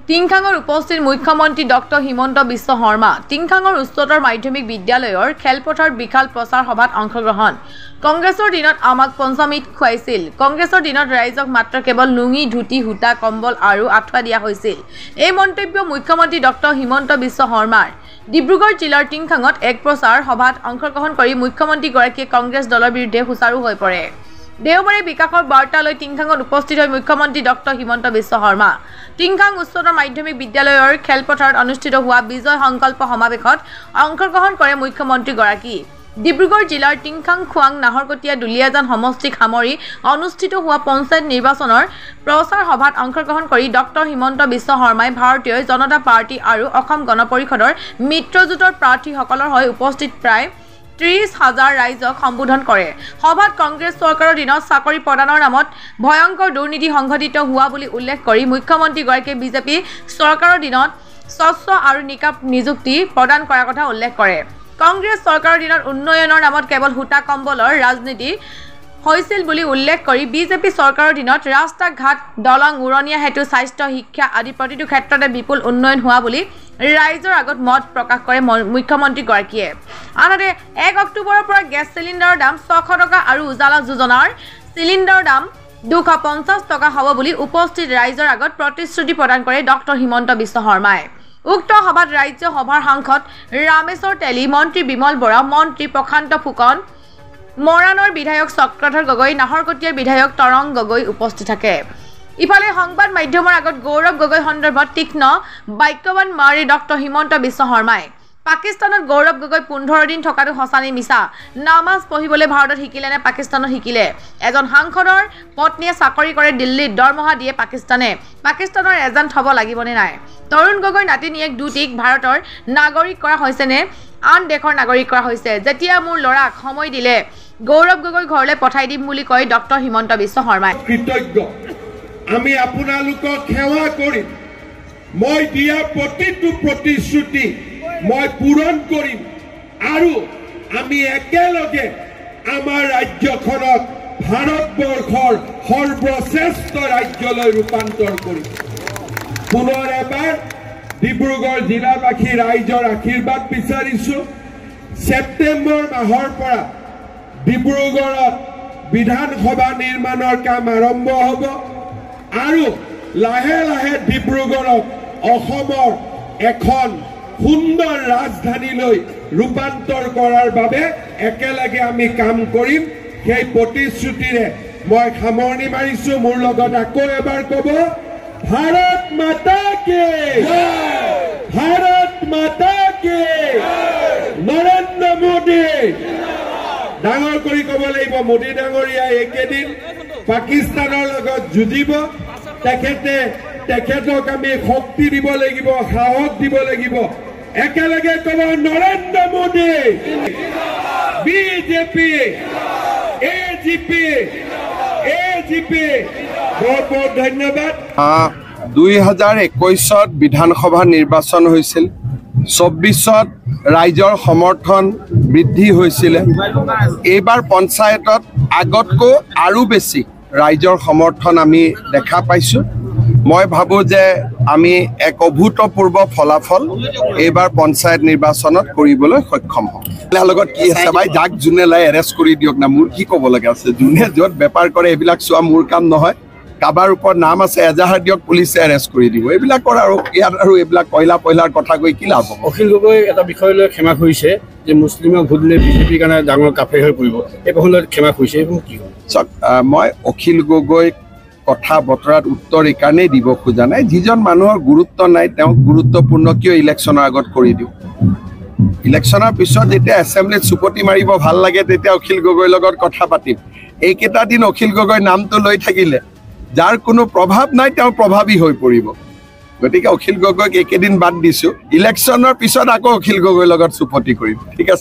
টিংখাঙৰ উপস্থিত মুখ্যমন্ত্ৰী ডক্টৰ হিমন্ত বিশ্ব শৰ্মা টিংখাঙৰ উচ্চতৰ মাধ্যমিক বিদ্যালয়ৰ খেলপথাৰ বিশাল প্ৰচাৰ সভাত অংশগ্ৰহণ কংগ্ৰেছৰ দিনত আমাক পঞ্চমীত খুৱাইছিল কংগ্ৰেছৰ দিনত ৰাইজক মাত্ৰ কেৱল লুঙি ধুতি হুটা কম্বল আৰু আঠুৱা দিয়া হৈছিল এই মন্তব্য মুখ্যমন্ত্ৰী ডক্টৰ হিমন্ত বিশ্ব শৰ্মাৰ ডিব্ৰুগড় জিলাৰ টিংখাঙত এক প্ৰচাৰ সভাত অংশগ্ৰহণ কৰি মুখ্যমন্ত্ৰীগৰাকীয়ে কংগ্ৰেছ দলৰ বিৰুদ্ধে হুঁচাৰু হৈ পৰে দেওবাৰে বিকাশৰ বাৰ্তালৈ টিংখাঙত উপস্থিত হৈ মুখ্যমন্ত্ৰী ডক্টৰ হিমন্ত বিশ্ব শৰ্মা টিংখাং উচ্চতৰ মাধ্যমিক বিদ্যালয়ৰ খেলপথাৰত অনুষ্ঠিত হোৱা বিজয় সংকল্প সমাৱেশত অংশগ্ৰহণ কৰে মুখ্যমন্ত্ৰীগৰাকী ডিব্ৰুগড় জিলাৰ টিংখাং খুৱাং নাহৰকটীয়া দুলিয়াজান সমষ্টিক সামৰি অনুষ্ঠিত হোৱা পঞ্চায়ত নিৰ্বাচনৰ প্ৰচাৰ সভাত অংশগ্ৰহণ কৰি ডক্টৰ হিমন্ত বিশ্ব শৰ্মাই ভাৰতীয় জনতা পাৰ্টি আৰু অসম গণ পৰিষদৰ মিত্ৰজোঁটৰ প্ৰাৰ্থীসকলৰ হৈ উপস্থিত প্ৰায় 30,000 ৰাইজক সম্বোধন কৰে সভাত কংগ্ৰেছ চৰকাৰৰ দিনত চাকৰি প্ৰদানৰ নামত ভয়ংকৰ দুৰ্নীতি সংঘটিত হোৱা বুলি উল্লেখ কৰি মুখ্যমন্ত্ৰীগৰাকীয়ে বিজেপি চৰকাৰৰ দিনত স্বচ্ছ আৰু নিকাপ নিযুক্তি প্ৰদান কৰাৰ কথা উল্লেখ কৰে কংগ্ৰেছ চৰকাৰৰ দিনত উন্নয়নৰ নামত কেৱল হুটা কম্বলৰ ৰাজনীতি হৈছিল বুলি উল্লেখ কৰি বিজেপি চৰকাৰৰ দিনত ৰাস্তা ঘাট দলং উৰণীয়া হেতু স্বাস্থ্য শিক্ষা আদি প্ৰতিটো ক্ষেত্ৰতে বিপুল উন্নয়ন হোৱা বুলি ৰাইজৰ আগত মত প্ৰকাশ কৰে মুখ্যমন্ত্ৰীগৰাকীয়ে আনহাতে 1 অক্টোবৰৰ পৰা গেছ চিলিণ্ডাৰৰ দাম 600 টকা আৰু উজালা যোজনাৰ চিলিণ্ডাৰৰ দাম 250 টকা হ'ব বুলি উপস্থিত ৰাইজৰ আগত প্ৰতিশ্ৰুতি প্ৰদান কৰে ডক্টৰ হিমন্ত বিশ্ব শৰ্মাই উক্ত সভাত ৰাজ্য সভাৰ সাংসদ ৰামেশ্বৰ তেলী মন্ত্ৰী বিমল বৰা মন্ত্ৰী প্ৰশান্ত ফুকন মৰাণৰ বিধায়ক চক্ৰধৰ গগৈ নাহৰকটীয়াৰ বিধায়ক তৰং গগৈ উপস্থিত থাকে ইফালে সংবাদ মাধ্যমৰ আগত গৌৰৱ গগৈ সন্দৰ্ভত তীক্ষ্ণ বাক্যবান মাৰি ডক্টৰ হিমন্ত বিশ্ব শৰ্মাই পাকিস্তানত গৌৰৱ গগৈ 15 দিন থকাটো হসানি মিছা নামাজ পঢ়িবলৈ ভাৰতত শিকিলে নে পাকিস্তানত শিকিলে এজন সাংসদৰ পত্নীয়ে চাকৰি কৰে দিল্লীত দৰমহা দিয়ে পাকিস্তানৰ এজেণ্ট হ'ব লাগিবনে নাই তৰুণ গগৈ নাতিনিয়েক দুটিক ভাৰতৰ নাগৰিক কৰা হৈছে নে আন দেশৰ নাগৰিক কৰা হৈছে যেতিয়া মোৰ ল'ৰাক সময় দিলে গৌৰৱ গগৈ ঘৰলৈ পঠাই দিম বুলি কয় ডক্টৰ হিমন্ত বিশ্ব শৰ্মাই কৃতজ্ঞ আমি আপোনালোকক সেৱা কৰিম মই দিয়া প্ৰতিটো প্ৰতিশ্ৰুতি মই পূৰণ কৰিম আৰু আমি একেলগে আমাৰ ৰাজ্যখনক ভাৰতবৰ্ষৰ সৰ্বশ্ৰেষ্ঠ ৰাজ্যলৈ ৰূপান্তৰ কৰিম পুনৰ এবাৰ ডিব্ৰুগড় জিলাবাসী ৰাইজৰ আশীৰ্বাদ বিচাৰিছোঁ ছেপ্টেম্বৰ মাহৰ পৰা ডিব্ৰুগড়ত বিধানসভা নিৰ্মাণৰ কাম আৰম্ভ হ'ব আৰু লাহে লাহে ডিব্ৰুগড়ক অসমৰ এখন সুন্দৰ ৰাজধানীলৈ ৰূপান্তৰ কৰাৰ বাবে একেলগে আমি কাম কৰিম সেই প্ৰতিশ্ৰুতিৰে মই সামৰণি মাৰিছোঁ মোৰ লগত আকৌ এবাৰ ক'ব ভাৰত মাতা কি নৰেন্দ্ৰ মোদী ডাঙৰ কৰি ক'ব লাগিব মোদী ডাঙৰীয়া একেদিন পাকিস্তানৰ লগত যুঁজিব তেখেতক আমি শক্তি দিব লাগিব সাহস দিব লাগিব একেলগে ক'ব নৰেন্দ্ৰ মোদী বিজেপি এজিপি বহুত বহুত ধন্যবাদ 2021 বিধানসভা নিৰ্বাচন হৈছিল 24 ৰাইজৰ সমৰ্থন বৃদ্ধি হৈছিল এইবাৰ পঞ্চায়তত আগতকৈ আৰু বেছি ৰাইজৰ সমৰ্থন আমি দেখা পাইছো মই ভাবো যে আমি এক অভূতপূৰ্ব ফলাফল এইবাৰ পঞ্চায়ত নিৰ্বাচনত কৰিবলৈ সক্ষম হ'ম লগত কি আছে ভাই যাক জুনে লাই এৰেষ্ট কৰি দিয়ক না মোৰ কি ক'ব লাগে আছে জুনে য'ত বেপাৰ কৰে এইবিলাক চোৱা মোৰ কাম নহয় কাবাৰ ওপৰত নাম আছে এজাহাৰ দিয়ক পুলিচে এৰেষ্ট কৰি দিব এইবিলাক কৰা আৰু ইয়াত আৰু এইবিলাক পইলাৰ কথা কৈ কি লাভ হ'ব অখিল গগৈ এটা বিষয় লৈ ক্ষমা কৰিছে যে মুছলিমক ভোট দিলে বিজেপিৰ কাৰণে ডাঙৰ কাফেৰ হৈ পৰিব এই কথালৈ ক্ষমা কৰিছে এইবোৰ কি চাওক মই অখিল গগৈ কথা বতৰাত উত্তৰ এইকাৰণেই দিব খোজা নাই যিজন মানুহৰ গুৰুত্ব নাই তেওঁক গুৰুত্বপূৰ্ণ কিয় ইলেকশ্যনৰ আগত কৰি দিওঁ ইলেকশ্যনৰ পিছত যেতিয়া এছেম্বলিত চুপতি মাৰিব ভাল লাগে তেতিয়া অখিল গগৈৰ লগত কথা পাতিম এইকেইটা দিন অখিল গগৈৰ নামটো লৈ থাকিলে যাৰ কোনো প্ৰভাৱ নাই তেওঁ প্ৰভাৱী হৈ পৰিব গতিকে অখিল গগৈক একেদিন বাদ দিছোঁ ইলেকশ্যনৰ পিছত আকৌ অখিল গগৈৰ লগত চুপতি কৰিম ঠিক আছে